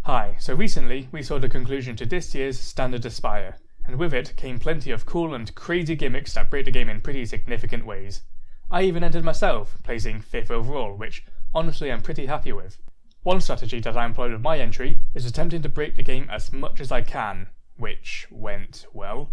Hi, so recently we saw the conclusion to this year's standard aspier, and with it came plenty of cool and crazy gimmicks that break the game in pretty significant ways. I even entered myself, placing 5th overall, which honestly I'm pretty happy with. One strategy that I employed with my entry is attempting to break the game as much as I can, which went well.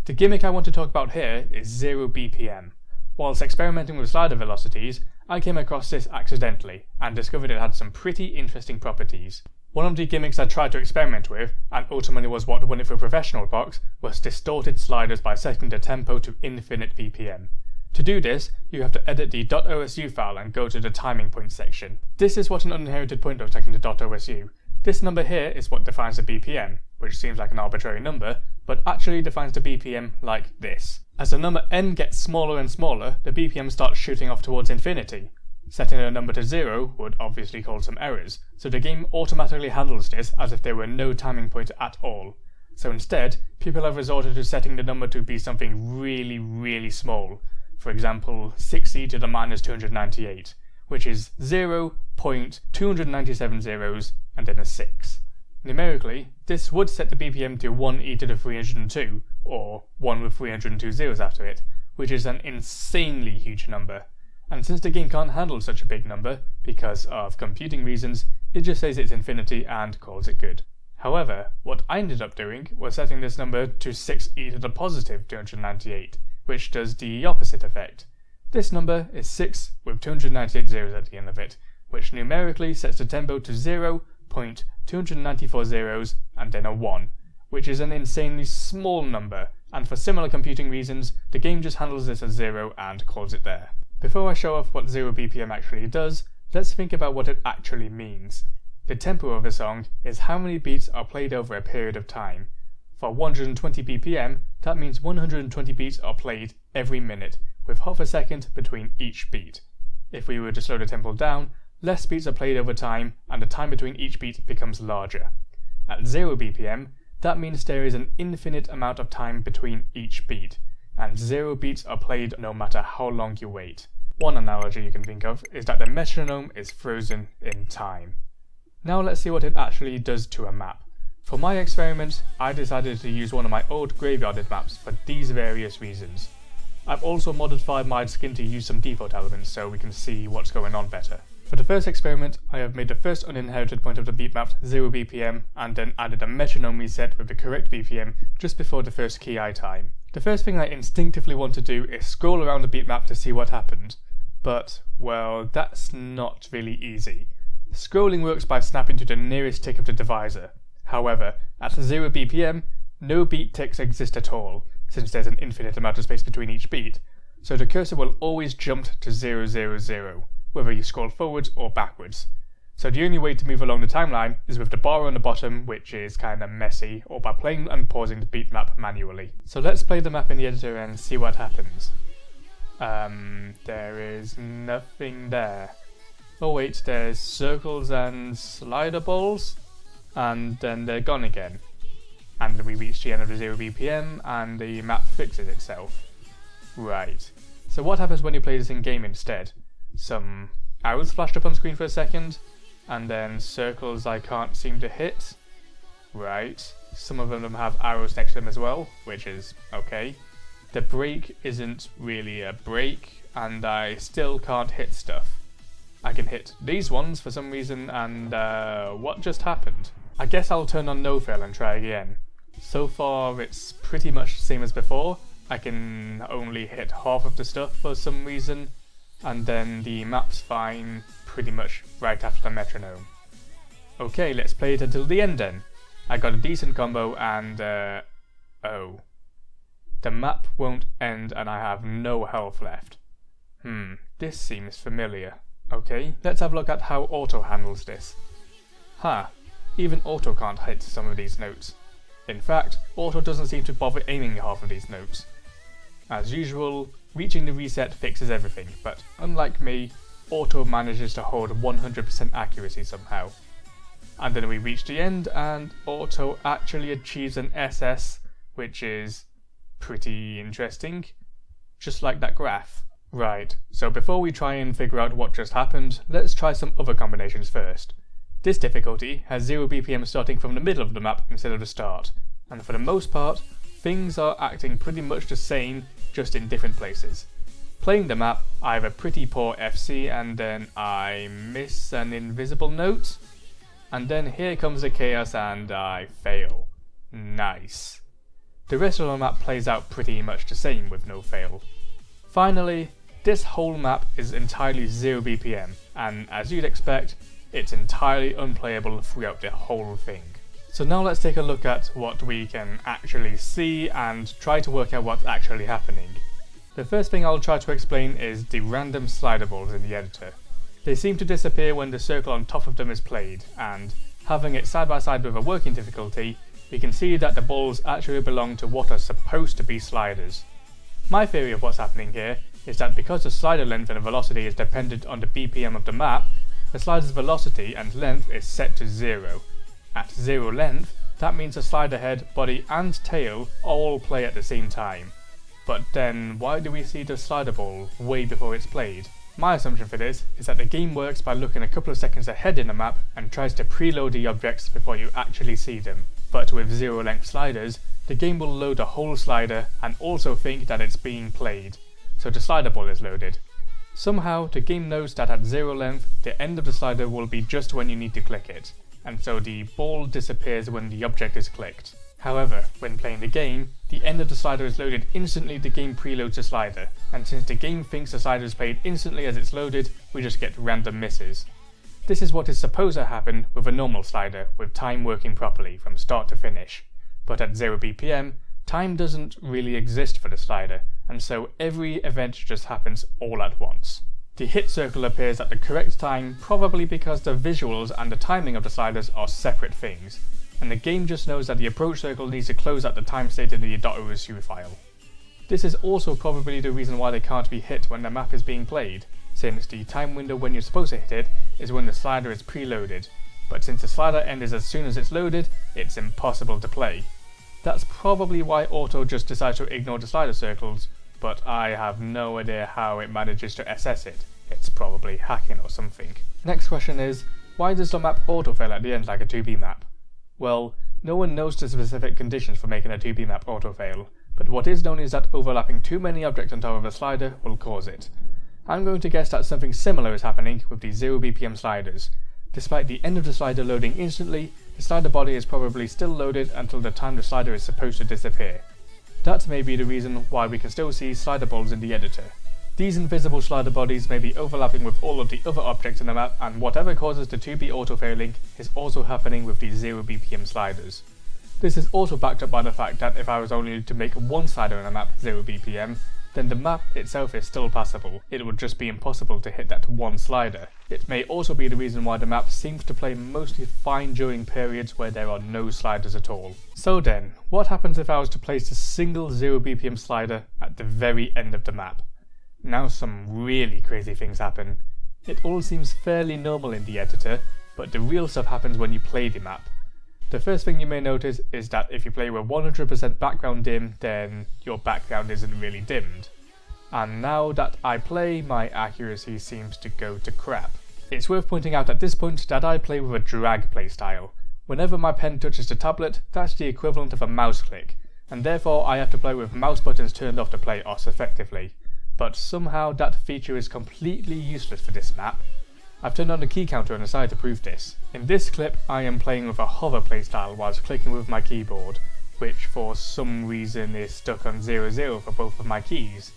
The gimmick I want to talk about here is 0 BPM. Whilst experimenting with slider velocities, I came across this accidentally and discovered it had some pretty interesting properties. One of the gimmicks I tried to experiment with, and ultimately was what won it for professional box, was distorted sliders by setting the tempo to infinite BPM. To do this, you have to edit the .osu file and go to the timing point section. This is what an uninherited point looks like in the .osu. This number here is what defines the BPM, which seems like an arbitrary number, but actually defines the BPM like this. As the number n gets smaller and smaller, the BPM starts shooting off towards infinity. Setting a number to 0 would obviously cause some errors, so the game automatically handles this as if there were no timing pointer at all. So instead, people have resorted to setting the number to be something really small, for example 6e to the minus 298, which is 0.297 zeros and then a 6. Numerically, this would set the BPM to 1e to the 302, or 1 with 302 zeros after it, which is an insanely huge number. And since the game can't handle such a big number, because of computing reasons, it just says it's infinity and calls it good. However, what I ended up doing was setting this number to 6e to the positive 298, which does the opposite effect. This number is 6 with 298 zeros at the end of it, which numerically sets the tempo to 0.294 zeros and then a 1, which is an insanely small number, and for similar computing reasons, the game just handles this as 0 and calls it there. Before I show off what 0 BPM actually does, let's think about what it actually means. The tempo of a song is how many beats are played over a period of time. For 120 BPM, that means 120 beats are played every minute, with half a second between each beat. If we were to slow the tempo down, less beats are played over time, and the time between each beat becomes larger. At 0 BPM, that means there is an infinite amount of time between each beat, and 0 beats are played no matter how long you wait. One analogy you can think of is that the metronome is frozen in time. Now let's see what it actually does to a map. For my experiment, I decided to use one of my old graveyarded maps for these various reasons. I've also modified my skin to use some default elements so we can see what's going on better. For the first experiment, I have made the first uninherited point of the beat map 0 BPM and then added a metronome reset with the correct BPM just before the first key eye time. The first thing I instinctively want to do is scroll around the beat map to see what happened. But, well, that's not really easy. Scrolling works by snapping to the nearest tick of the divisor. However, at 0 BPM, no beat ticks exist at all, since there's an infinite amount of space between each beat, so the cursor will always jump to 000, whether you scroll forwards or backwards. So the only way to move along the timeline is with the bar on the bottom, which is kinda messy, or by playing and pausing the beat map manually. So let's play the map in the editor and see what happens. There is nothing there. Oh wait, there's circles and slider balls, and then they're gone again. And we reach the end of the 0 BPM, and the map fixes itself. Right. So what happens when you play this in game instead? Some arrows flashed up on screen for a second, and then circles I can't seem to hit. Right. Some of them have arrows next to them as well, which is okay. The break isn't really a break, and I still can't hit stuff. I can hit these ones for some reason, and what just happened? I guess I'll turn on no fail and try again. So far it's pretty much the same as before. I can only hit half of the stuff for some reason, and then the map's fine pretty much right after the metronome. Okay, let's play it until the end then. I got a decent combo and oh. The map won't end and I have no health left. This seems familiar. Okay, let's have a look at how auto handles this. Even auto can't hit some of these notes. In fact, auto doesn't seem to bother aiming half of these notes. As usual, reaching the reset fixes everything, but unlike me, auto manages to hold 100% accuracy somehow. And then we reach the end and auto actually achieves an SS, which is pretty interesting, just like that graph. Right, so before we try and figure out what just happened, let's try some other combinations first. This difficulty has 0 BPM starting from the middle of the map instead of the start, and for the most part, things are acting pretty much the same, just in different places. Playing the map, I have a pretty poor FC and then I miss an invisible note, and then here comes the chaos and I fail. Nice. The rest of the map plays out pretty much the same with no fail. Finally, this whole map is entirely 0 BPM, and as you'd expect, it's entirely unplayable throughout the whole thing. So now let's take a look at what we can actually see and try to work out what's actually happening. The first thing I'll try to explain is the random slider balls in the editor. They seem to disappear when the circle on top of them is played, and having it side by side with a working difficulty, we can see that the balls actually belong to what are supposed to be sliders. My theory of what's happening here is that because the slider length and velocity is dependent on the BPM of the map, the slider's velocity and length is set to 0. At 0 length, that means the slider head, body and tail all play at the same time. But then why do we see the slider ball way before it's played? My assumption for this is that the game works by looking a couple of seconds ahead in the map and tries to preload the objects before you actually see them. But with 0 length sliders, the game will load a whole slider and also think that it's being played, so the slider ball is loaded. Somehow the game knows that at 0 length, the end of the slider will be just when you need to click it, and so the ball disappears when the object is clicked. However, when playing the game, the end of the slider is loaded instantly the game preloads the slider, and since the game thinks the slider is played instantly as it's loaded, we just get random misses. This is what is supposed to happen with a normal slider, with time working properly from start to finish. But at 0 BPM, time doesn't really exist for the slider, and so every event just happens all at once. The hit circle appears at the correct time, probably because the visuals and the timing of the sliders are separate things, and the game just knows that the approach circle needs to close at the time stated in the .osu file. This is also probably the reason why they can't be hit when the map is being played, since the time window when you're supposed to hit it is when the slider is preloaded, but since the slider end is as soon as it's loaded, it's impossible to play. That's probably why Auto just decides to ignore the slider circles, but I have no idea how it manages to assess it. It's probably hacking or something. Next question is, why does the map autofail at the end like a 2B map? Well, no one knows the specific conditions for making a 2B map autofail, but what is known is that overlapping too many objects on top of a slider will cause it. I'm going to guess that something similar is happening with the 0 BPM sliders. Despite the end of the slider loading instantly, the slider body is probably still loaded until the time the slider is supposed to disappear. That may be the reason why we can still see slider balls in the editor. These invisible slider bodies may be overlapping with all of the other objects in the map, and whatever causes the 2B autofailing is also happening with the 0 BPM sliders. This is also backed up by the fact that if I was only to make one slider in a map 0 BPM, then the map itself is still passable. It would just be impossible to hit that one slider. It may also be the reason why the map seems to play mostly fine during periods where there are no sliders at all. So then, what happens if I was to place a single 0 BPM slider at the very end of the map? Now some really crazy things happen. It all seems fairly normal in the editor, but the real stuff happens when you play the map. The first thing you may notice is that if you play with 100% background dim, then your background isn't really dimmed. And now that I play, my accuracy seems to go to crap. It's worth pointing out at this point that I play with a drag playstyle. Whenever my pen touches the tablet, that's the equivalent of a mouse click, and therefore I have to play with mouse buttons turned off to play OS effectively. But somehow that feature is completely useless for this map. I've turned on the key counter on the side to prove this. In this clip, I am playing with a hover playstyle whilst clicking with my keyboard, which for some reason is stuck on 00 for both of my keys.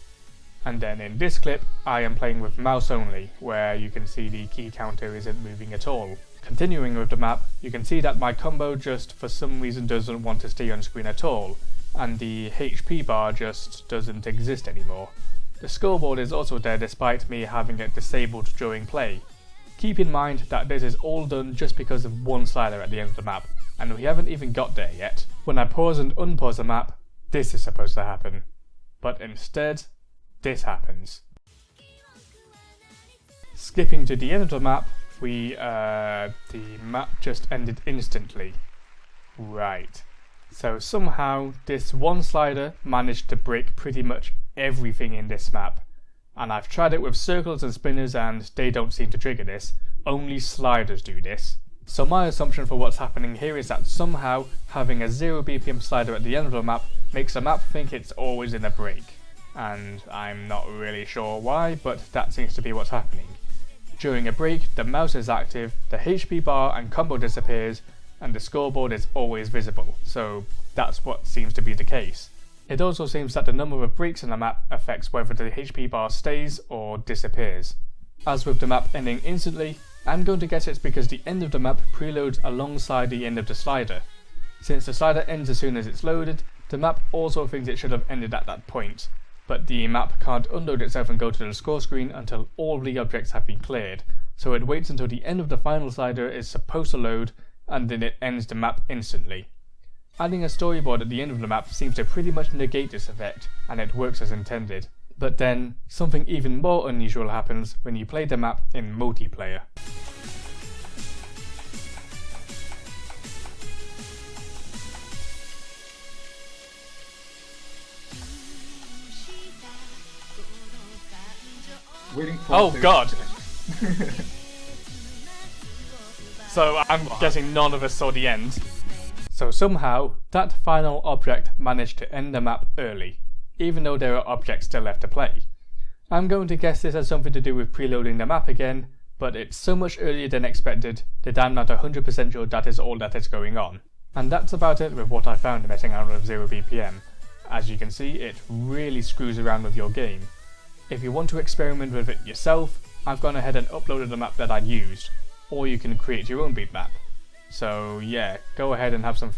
And then in this clip, I am playing with mouse only, where you can see the key counter isn't moving at all. Continuing with the map, you can see that my combo just for some reason doesn't want to stay on screen at all, and the HP bar just doesn't exist anymore. The scoreboard is also there despite me having it disabled during play. Keep in mind that this is all done just because of one slider at the end of the map, and we haven't even got there yet. When I pause and unpause the map, this is supposed to happen. But instead, this happens. Skipping to the end of the map, the map just ended instantly. Right. So somehow, this one slider managed to break pretty much everything in this map. And I've tried it with circles and spinners and they don't seem to trigger this. Only sliders do this. So my assumption for what's happening here is that somehow having a 0 BPM slider at the end of the map makes the map think it's always in a break. And I'm not really sure why, but that seems to be what's happening. During a break, the mouse is active, the HP bar and combo disappears, and the scoreboard is always visible, so that's what seems to be the case. It also seems that the number of breaks in the map affects whether the HP bar stays or disappears. As with the map ending instantly, I'm going to guess it's because the end of the map preloads alongside the end of the slider. Since the slider ends as soon as it's loaded, the map also thinks it should have ended at that point, but the map can't unload itself and go to the score screen until all the objects have been cleared, so it waits until the end of the final slider is supposed to load, and then it ends the map instantly. Adding a storyboard at the end of the map seems to pretty much negate this effect, and it works as intended. But then, something even more unusual happens when you play the map in multiplayer. Waiting for Oh god! So I'm guessing none of us saw the end. So somehow, that final object managed to end the map early, even though there are objects still left to play. I'm going to guess this has something to do with preloading the map again, but it's so much earlier than expected that I'm not 100% sure that is all that is going on. And that's about it with what I found messing around with 0 BPM. As you can see, it really screws around with your game. If you want to experiment with it yourself, I've gone ahead and uploaded the map that I used, or you can create your own beat map. So yeah, go ahead and have some fun.